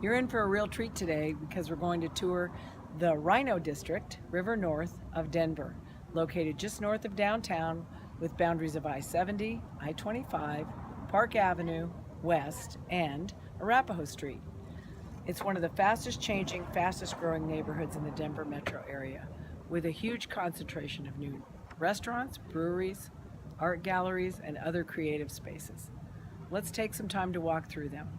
You're in for a real treat today because we're going to tour the Rino district, river north of Denver, located just north of downtown with boundaries of I-70, I-25, Park Avenue, West, and Arapahoe Street. It's one of the fastest changing, fastest growing neighborhoods in the Denver metro area, with a huge concentration of new restaurants, breweries, art galleries, and other creative spaces. Let's take some time to walk through them.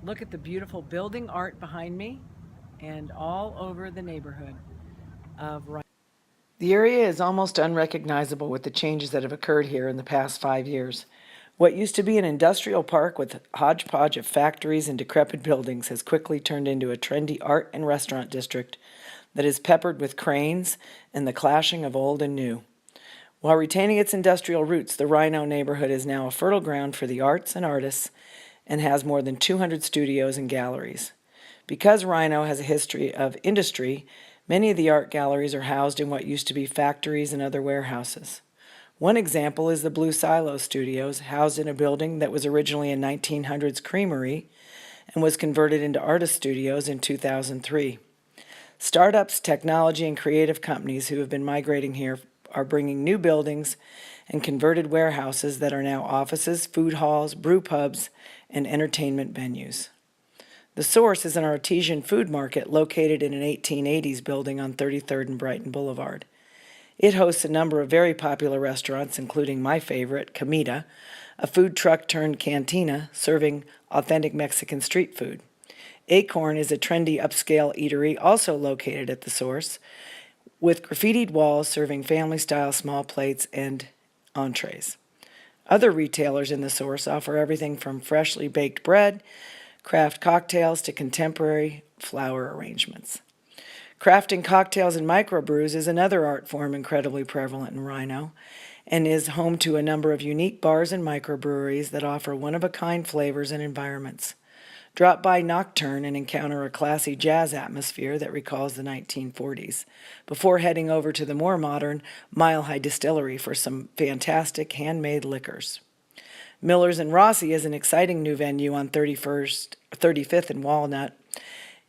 Look at the beautiful building art behind me and all over the neighborhood of Ryan. The area is almost unrecognizable with the changes that have occurred here in the past 5 years. What used to be an industrial park with a hodgepodge of factories and decrepit buildings has quickly turned into a trendy art and restaurant district that is peppered with cranes and the clashing of old and new. While retaining its industrial roots, the Rino neighborhood is now a fertile ground for the arts and artists and has more than 200 studios and galleries. Because Rino has a history of industry, many of the art galleries are housed in what used to be factories and other warehouses. One example is the Blue Silo Studios, housed in a building that was originally a 1900s creamery and was converted into artist studios in 2003. Startups, technology, and creative companies who have been migrating here are bringing new buildings and converted warehouses that are now offices, food halls, brew pubs, and entertainment venues. The Source is an artesian food market located in an 1880s building on 33rd and Brighton Boulevard. It hosts a number of very popular restaurants, including my favorite, Comida, a food truck turned cantina serving authentic Mexican street food. Acorn is a trendy upscale eatery also located at the Source, with graffitied walls serving family-style small plates and entrees. Other retailers in the Source offer everything from freshly baked bread, craft cocktails, to contemporary flower arrangements. Crafting cocktails and microbrews is another art form incredibly prevalent in Rino, and is home to a number of unique bars and microbreweries that offer one-of-a-kind flavors and environments. Drop by Nocturne and encounter a classy jazz atmosphere that recalls the 1940s, before heading over to the more modern Mile High Distillery for some fantastic handmade liquors. Miller's and Rossi is an exciting new venue on 35th and Walnut,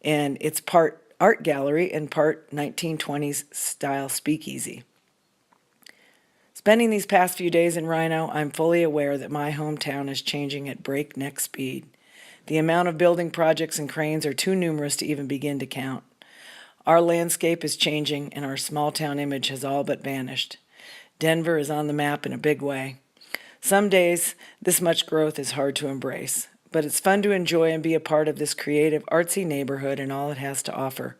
and it's part art gallery and part 1920s style speakeasy. Spending these past few days in Rino, I'm fully aware that my hometown is changing at breakneck speed. The amount of building projects and cranes are too numerous to even begin to count. Our landscape is changing and our small town image has all but vanished. Denver is on the map in a big way. Some days, this much growth is hard to embrace, but it's fun to enjoy and be a part of this creative, artsy neighborhood and all it has to offer.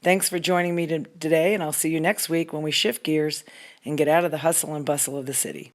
Thanks for joining me today, and I'll see you next week when we shift gears and get out of the hustle and bustle of the city.